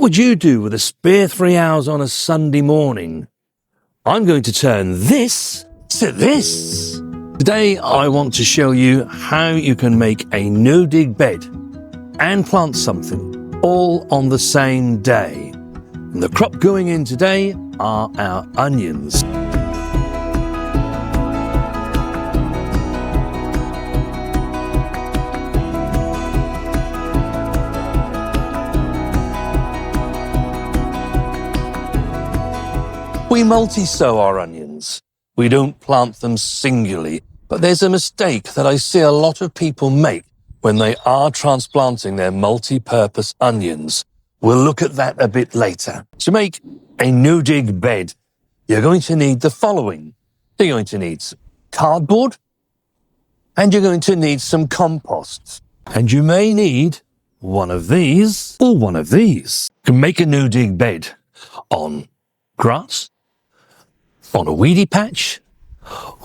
What would you do with a spare 3 hours on a Sunday morning? I'm going to turn this to this. Today, I want to show you how you can make a no-dig bed and plant something all on the same day. And the crop going in today are our onions. We multi-sow our onions. We don't plant them singularly, but there's a mistake that I see a lot of people make when they are transplanting their multi-purpose onions. We'll look at that a bit later. To make a no-dig bed, you're going to need the following. You're going to need some cardboard, and you're going to need some compost. And you may need one of these or one of these. You can make a no-dig bed on grass, on a weedy patch,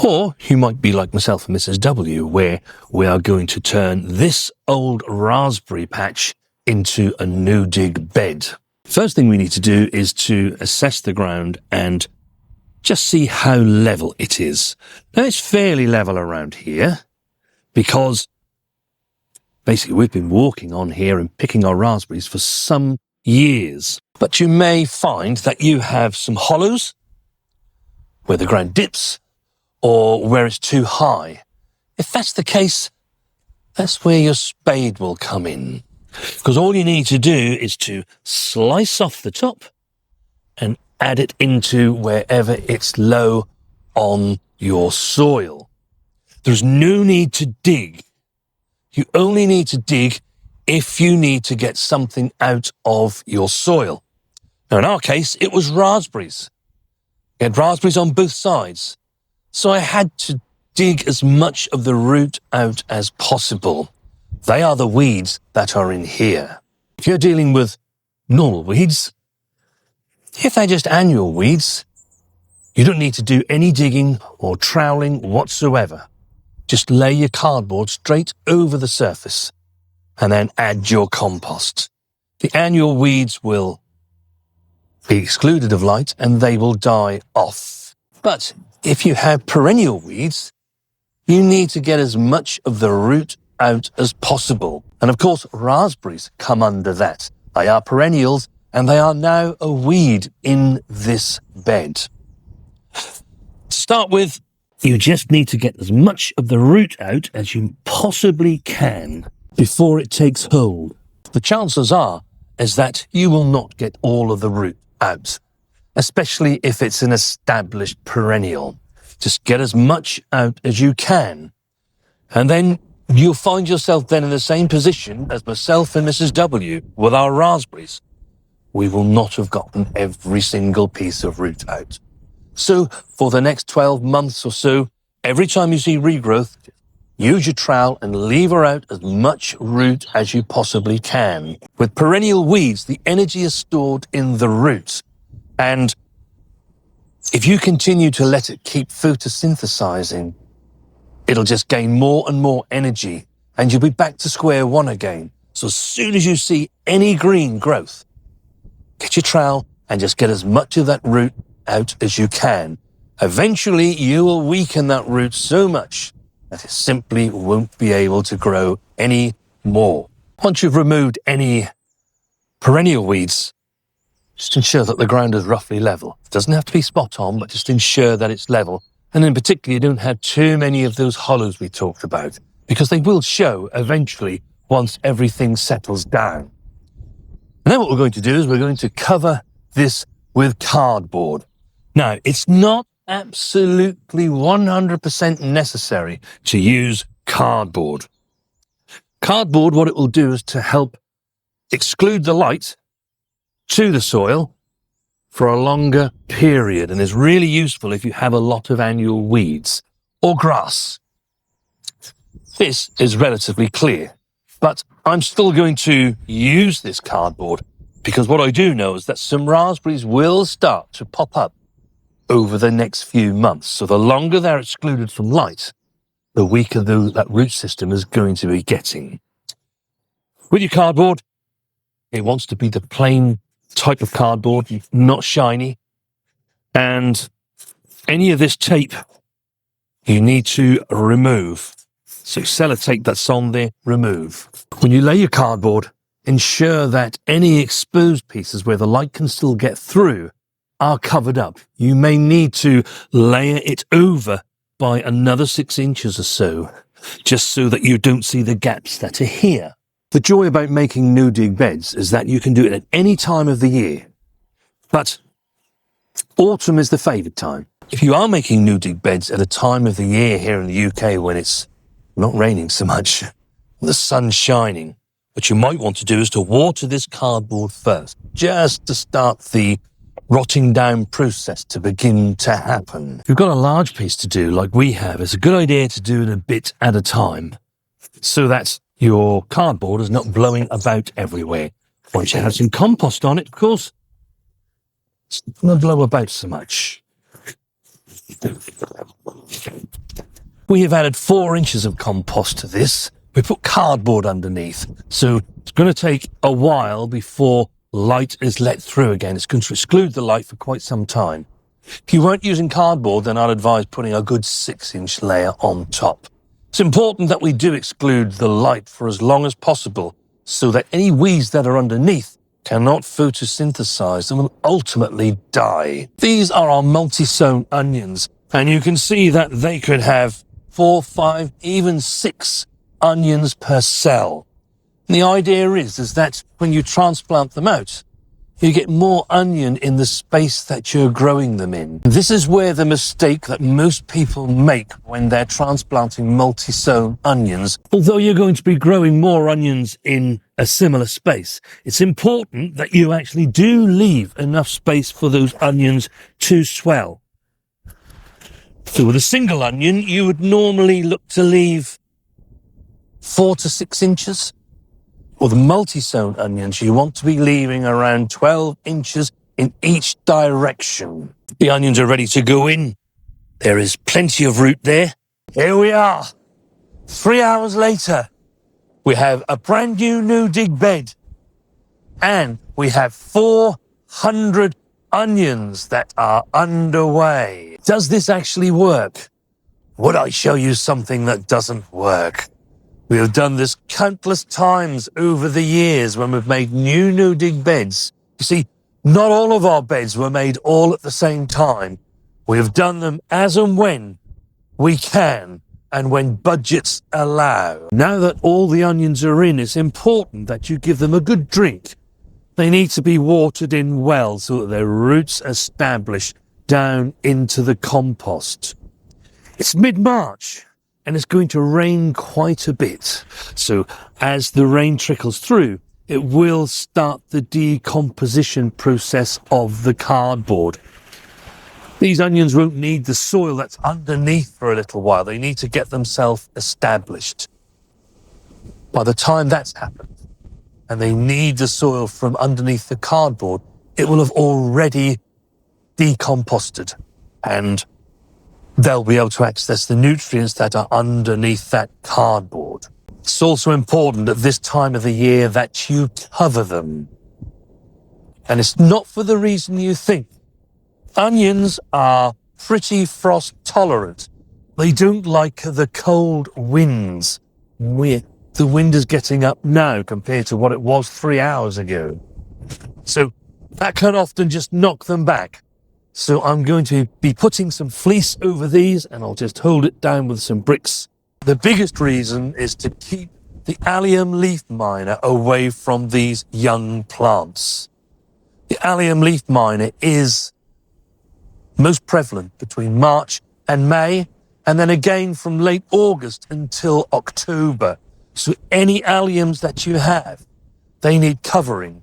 or you might be like myself and Mrs. W, where we are going to turn this old raspberry patch into a no-dig bed. First thing we need to do is to assess the ground and just see how level it is. Now, it's fairly level around here because basically we've been walking on here and picking our raspberries for some years. But you may find that you have some hollows where the ground dips or where it's too high. If that's the case, that's where your spade will come in. Because all you need to do is to slice off the top and add it into wherever it's low on your soil. There's no need to dig. You only need to dig if you need to get something out of your soil. Now, in our case, it was raspberries. We had raspberries on both sides. So I had to dig as much of the root out as possible. They are the weeds that are in here. If you're dealing with normal weeds, if they're just annual weeds, you don't need to do any digging or troweling whatsoever. Just lay your cardboard straight over the surface and then add your compost. The annual weeds will be excluded of light and they will die off. But if you have perennial weeds, you need to get as much of the root out as possible. And of course, raspberries come under that. They are perennials and they are now a weed in this bed. To start with, you just need to get as much of the root out as you possibly can before it takes hold. The chances are is that you will not get all of the root out, especially if it's an established perennial. Just get as much out as you can. And then you'll find yourself then in the same position as myself and Mrs. W with our raspberries. We will not have gotten every single piece of root out. So for the next 12 months or so, every time you see regrowth, use your trowel and lever out as much root as you possibly can. With perennial weeds, the energy is stored in the roots. And if you continue to let it keep photosynthesizing, it'll just gain more and more energy and you'll be back to square one again. So as soon as you see any green growth, get your trowel and just get as much of that root out as you can. Eventually, you will weaken that root so much that it simply won't be able to grow any more. Once you've removed any perennial weeds, just ensure that the ground is roughly level. It doesn't have to be spot on, but just ensure that it's level. And in particular, you don't have too many of those hollows we talked about, because they will show eventually once everything settles down. And then what we're going to do is we're going to cover this with cardboard. Now, it's not absolutely 100% necessary to use cardboard. Cardboard, what it will do is to help exclude the light to the soil for a longer period and is really useful if you have a lot of annual weeds or grass. This is relatively clear, but I'm still going to use this cardboard because what I do know is that some raspberries will start to pop up over the next few months. So the longer they're excluded from light, the weaker that root system is going to be getting. With your cardboard, it wants to be the plain type of cardboard, not shiny. And any of this tape you need to remove. So sellotape that's on there, remove. When you lay your cardboard, ensure that any exposed pieces where the light can still get through are covered up. You may need to layer it over by another 6 inches or so, just so that you don't see the gaps that are here. The joy about making no-dig beds is that you can do it at any time of the year. But autumn is the favoured time. If you are making no-dig beds at a time of the year here in the UK when it's not raining so much, the sun's shining, what you might want to do is to water this cardboard first, just to start the rotting down process to begin to happen. If you've got a large piece to do like we have, it's a good idea to do it a bit at a time so that your cardboard is not blowing about everywhere. Once you have some compost on it, of course, it's not going to blow about so much. We have added 4 inches of compost to this. We put cardboard underneath, so it's going to take a while before light is let through again. It's going to exclude the light for quite some time. If you weren't using cardboard, then I'd advise putting a good 6-inch layer on top. It's important that we do exclude the light for as long as possible so that any weeds that are underneath cannot photosynthesize and will ultimately die. These are our multi-sown onions, and you can see that they could have 4, 5, even 6 onions per cell. And the idea is that when you transplant them out, you get more onion in the space that you're growing them in. This is where the mistake that most people make when they're transplanting multi-sown onions. Although you're going to be growing more onions in a similar space, it's important that you actually do leave enough space for those onions to swell. So with a single onion, you would normally look to leave 4 to 6 inches. With multi-sown onions, you want to be leaving around 12 inches in each direction. The onions are ready to go in. There is plenty of root there. Here we are. 3 hours later, we have a brand new no-dig bed. And we have 400 onions that are underway. Does this actually work? Would I show you something that doesn't work? We have done this countless times over the years when we've made new no-dig beds. You see, not all of our beds were made all at the same time. We have done them as and when we can and when budgets allow. Now that all the onions are in, it's important that you give them a good drink. They need to be watered in well so that their roots establish down into the compost. It's mid-March. And it's going to rain quite a bit. So as the rain trickles through, it will start the decomposition process of the cardboard. These onions won't need the soil that's underneath for a little while. They need to get themselves established. By the time that's happened, and they need the soil from underneath the cardboard, it will have already decomposted, and they'll be able to access the nutrients that are underneath that cardboard. It's also important at this time of the year that you cover them. And it's not for the reason you think. Onions are pretty frost tolerant. They don't like the cold winds. The wind is getting up now compared to what it was 3 hours ago. So that can often just knock them back. So I'm going to be putting some fleece over these and I'll just hold it down with some bricks. The biggest reason is to keep the Allium Leaf Miner away from these young plants. The Allium Leaf Miner is most prevalent between March and May, and then again from late August until October. So any alliums that you have, they need covering.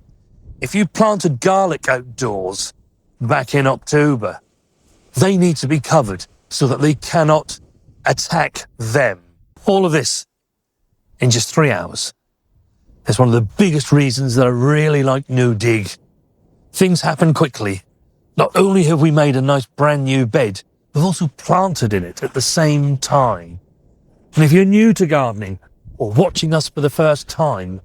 If you planted garlic outdoors back in October, they need to be covered so that they cannot attack them. All of this in just 3 hours. It's one of the biggest reasons that I really like no-dig. Things happen quickly. Not only have we made a nice brand new bed, we've also planted in it at the same time. And if you're new to gardening or watching us for the first time,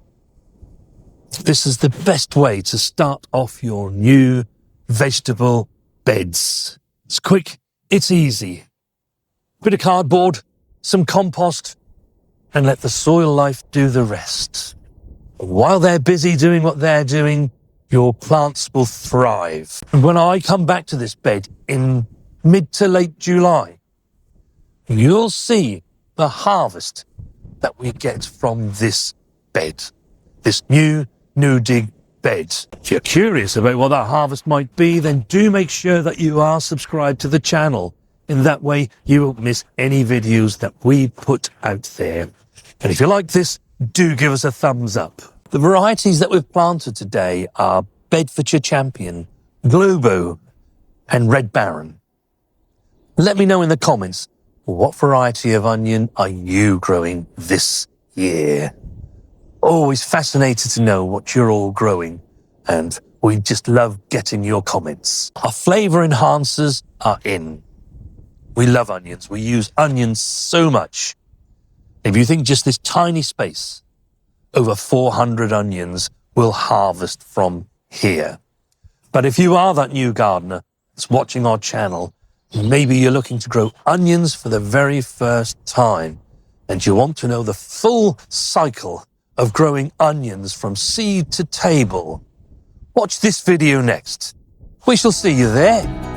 This is the best way to start off your new vegetable beds. It's quick, it's easy. Bit of cardboard, some compost, and let the soil life do the rest. While they're busy doing what they're doing, your plants will thrive. And when I come back to this bed in mid to late July, you'll see the harvest that we get from this bed, this new no-dig bed. If you're curious about what that harvest might be, then do make sure that you are subscribed to the channel. In that way, you won't miss any videos that we put out there. And if you like this, do give us a thumbs up. The varieties that we've planted today are Bedfordshire Champion, Globo, and Red Baron. Let me know in the comments, what variety of onion are you growing this year? Always fascinated to know what you're all growing, and we just love getting your comments. Our flavour enhancers are in. We love onions. We use onions so much. If you think just this tiny space, over 400 onions will harvest from here. But if you are that new gardener that's watching our channel, maybe you're looking to grow onions for the very first time, and you want to know the full cycle of growing onions from seed to table, watch this video next. We shall see you there.